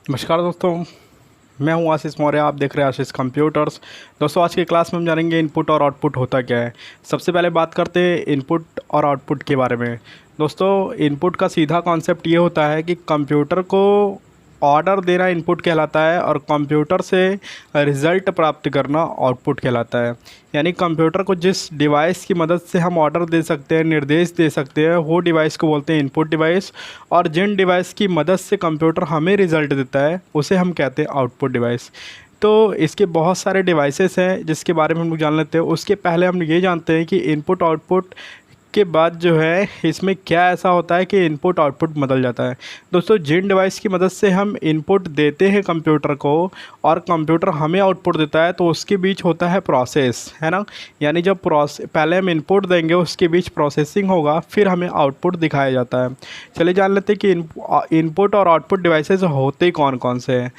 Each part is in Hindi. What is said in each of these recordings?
नमस्कार दोस्तों, मैं हूं आशीष मौर्य। आप देख रहे हैं आशीष कंप्यूटर्स। दोस्तों, आज की क्लास में हम जानेंगे इनपुट और आउटपुट होता क्या है। सबसे पहले बात करते हैं इनपुट और आउटपुट के बारे में। दोस्तों, इनपुट का सीधा कॉन्सेप्ट ये होता है कि कंप्यूटर को ऑर्डर देना इनपुट कहलाता है और कंप्यूटर से रिज़ल्ट प्राप्त करना आउटपुट कहलाता है। यानी कंप्यूटर को जिस डिवाइस की मदद से हम ऑर्डर दे सकते हैं, निर्देश दे सकते हैं, वो डिवाइस को बोलते हैं इनपुट डिवाइस। और जिन डिवाइस की मदद से कंप्यूटर हमें रिज़ल्ट देता है उसे हम कहते हैं आउटपुट डिवाइस। तो इसके बहुत सारे डिवाइसेस हैं जिसके बारे में हम लोग जान लेते हैं। उसके पहले हम ये जानते हैं कि इनपुट आउटपुट के बाद जो है इसमें क्या ऐसा होता है कि इनपुट आउटपुट बदल जाता है। दोस्तों, जिन डिवाइस की मदद से हम इनपुट देते हैं कंप्यूटर को और कंप्यूटर हमें आउटपुट देता है तो उसके बीच होता है प्रोसेस, है ना। यानी जब पहले हम इनपुट देंगे, उसके बीच प्रोसेसिंग होगा, फिर हमें आउटपुट दिखाया जाता है। चलिए जान लेते हैं कि इनपुट और आउटपुट डिवाइसेस होते कौन कौन से हैं।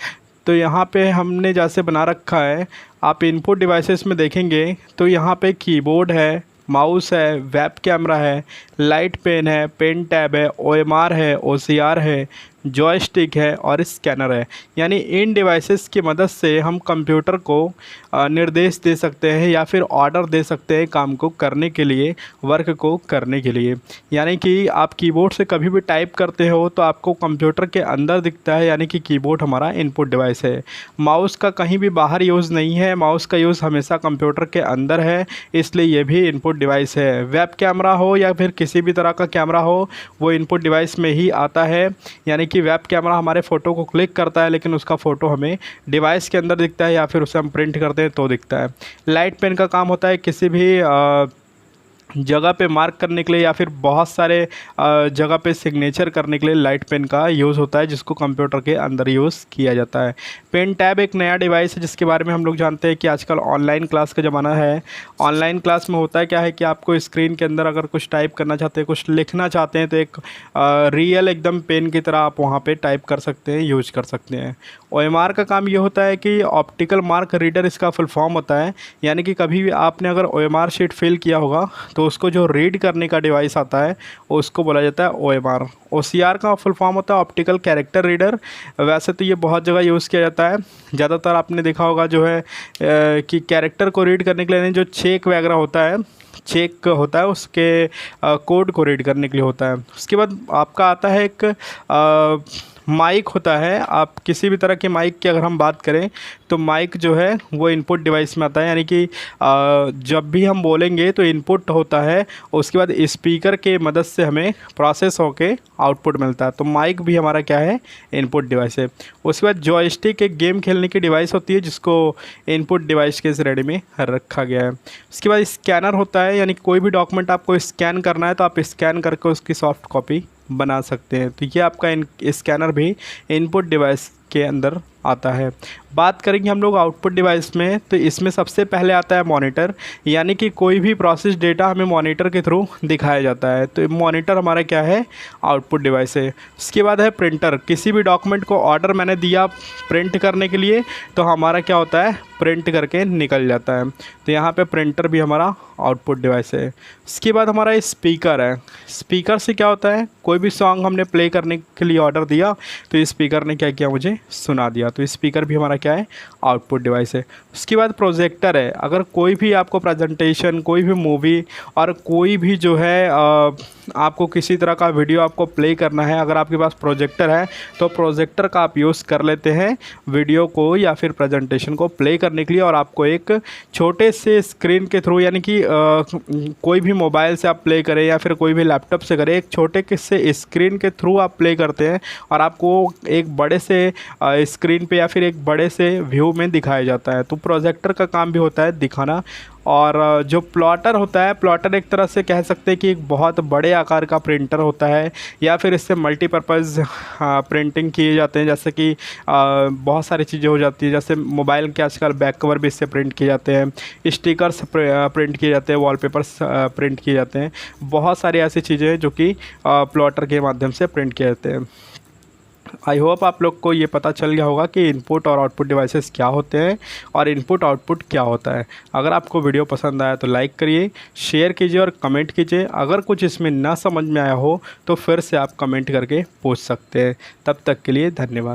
तो यहाँ पे हमने जैसे बना रखा है, आप इनपुट डिवाइसेस में देखेंगे तो यहाँ पे कीबोर्ड है, माउस है, वेब कैमरा है, लाइट पेन है, पेन टैब है, ओएमआर है, ओसीआर है, जॉयस्टिक है और स्कैनर है। यानी इन डिवाइसेस की मदद से हम कंप्यूटर को निर्देश दे सकते हैं या फिर ऑर्डर दे सकते हैं काम को करने के लिए, वर्क को करने के लिए। यानी कि आप कीबोर्ड से कभी भी टाइप करते हो तो आपको कंप्यूटर के अंदर दिखता है, यानी कि कीबोर्ड हमारा इनपुट डिवाइस है। माउस का कहीं भी बाहर यूज़ नहीं है, माउस का यूज़ हमेशा कंप्यूटर के अंदर है, इसलिए ये भी इनपुट डिवाइस है। वेब कैमरा हो या फिर किसी भी तरह का कैमरा हो, वो इनपुट डिवाइस में ही आता है। यानी कि वेब कैमरा हमारे फ़ोटो को क्लिक करता है लेकिन उसका फ़ोटो हमें डिवाइस के अंदर दिखता है या फिर उसे हम प्रिंट करते हैं तो दिखता है। लाइट पेन का काम होता है किसी भी जगह पे मार्क करने के लिए या फिर बहुत सारे जगह पे सिग्नेचर करने के लिए लाइट पेन का यूज़ होता है, जिसको कंप्यूटर के अंदर यूज़ किया जाता है। पेन टैब एक नया डिवाइस है जिसके बारे में हम लोग जानते हैं कि आजकल ऑनलाइन क्लास का ज़माना है। ऑनलाइन क्लास में होता है क्या है कि आपको स्क्रीन के अंदर अगर कुछ टाइप करना चाहते हैं, कुछ लिखना चाहते हैं तो एक रियल एकदम पेन की तरह आप वहाँ पर टाइप कर सकते हैं, यूज कर सकते हैं। ओएमआर का काम ये होता है कि ऑप्टिकल मार्क रीडर इसका फुल फॉर्म होता है। यानी कि कभी भी आपने अगर ओएमआर शीट फिल किया होगा तो उसको जो रीड करने का डिवाइस आता है उसको बोला जाता है ओएमआर। ओसीआर का फुल फॉर्म होता है ऑप्टिकल कैरेक्टर रीडर। वैसे तो ये बहुत जगह यूज़ किया जाता है। ज़्यादातर आपने देखा होगा जो है कि कैरेक्टर को रीड करने के लिए जो चेक वगैरह होता है, चेक होता है उसके कोड को रीड करने के लिए होता है। उसके बाद आपका आता है एक माइक होता है। आप किसी भी तरह के माइक की अगर हम बात करें तो माइक जो है वो इनपुट डिवाइस में आता है। यानी कि जब भी हम बोलेंगे तो इनपुट होता है, उसके बाद स्पीकर के मदद से हमें प्रोसेस होके आउटपुट मिलता है। तो माइक भी हमारा क्या है, इनपुट डिवाइस है। उसके बाद जॉयस्टिक एक गेम खेलने की डिवाइस होती है जिसको इनपुट डिवाइस के श्रेणी में रखा गया है। उसके बाद स्कैनर होता है, यानी कोई भी डॉक्यूमेंट आपको स्कैन करना है तो आप स्कैन करके उसकी सॉफ्ट कॉपी बना सकते हैं। तो ये आपका स्कैनर भी इनपुट डिवाइस के अंदर आता है। बात करेंगे हम लोग आउटपुट डिवाइस में, तो इसमें सबसे पहले आता है मॉनिटर। यानी कि कोई भी प्रोसेस डेटा हमें मॉनिटर के थ्रू दिखाया जाता है, तो मॉनिटर हमारा क्या है, आउटपुट डिवाइस है। उसके बाद है प्रिंटर। किसी भी डॉक्यूमेंट को ऑर्डर मैंने दिया प्रिंट करने के लिए तो हमारा क्या होता है, प्रिंट करके निकल जाता है। तो यहाँ पे प्रिंटर भी हमारा आउटपुट डिवाइस है। उसके बाद हमारा स्पीकर है। स्पीकर से क्या होता है, कोई भी सॉन्ग हमने प्ले करने के लिए ऑर्डर दिया तो स्पीकर ने क्या किया, मुझे सुना दिया। तो स्पीकर भी हमारा क्या है, आउटपुट डिवाइस है। उसके बाद प्रोजेक्टर है। अगर कोई भी आपको प्रेजेंटेशन, कोई भी मूवी और कोई भी जो है आपको किसी तरह का वीडियो आपको प्ले करना है, अगर आपके पास प्रोजेक्टर है तो प्रोजेक्टर का आप यूज़ कर लेते हैं वीडियो को या फिर प्रेजेंटेशन को प्ले करने के लिए। और आपको एक छोटे से स्क्रीन के थ्रू, यानी कि कोई भी मोबाइल से आप प्ले करें या फिर कोई भी लैपटॉप से करें, एक छोटे से स्क्रीन के थ्रू आप प्ले करते हैं और आपको एक बड़े से स्क्रीन पे या फिर एक बड़े से व्यू में दिखाया जाता है। तो प्रोजेक्टर का काम भी होता है दिखाना। और जो प्लॉटर होता है, प्लॉटर एक तरह से कह सकते हैं कि एक बहुत बड़े आकार का प्रिंटर होता है या फिर इससे मल्टीपर्पज़ प्रिंटिंग किए जाते हैं। जैसे कि बहुत सारी चीज़ें हो जाती है, जैसे मोबाइल के आजकल बैक कवर भी इससे प्रिंट किए जाते हैं, स्टिकर्स प्रिंट किए जाते हैं, वॉलपेपर्स प्रिंट किए जाते हैं। बहुत सारी ऐसी चीज़ें हैं जो कि प्लॉटर के माध्यम से प्रिंट किए जाते हैं। आई होप आप लोग को ये पता चल गया होगा कि इनपुट और आउटपुट डिवाइसेस क्या होते हैं और इनपुट आउटपुट क्या होता है। अगर आपको वीडियो पसंद आया तो लाइक करिए, शेयर कीजिए और कमेंट कीजिए। अगर कुछ इसमें ना समझ में आया हो तो फिर से आप कमेंट करके पूछ सकते हैं। तब तक के लिए धन्यवाद।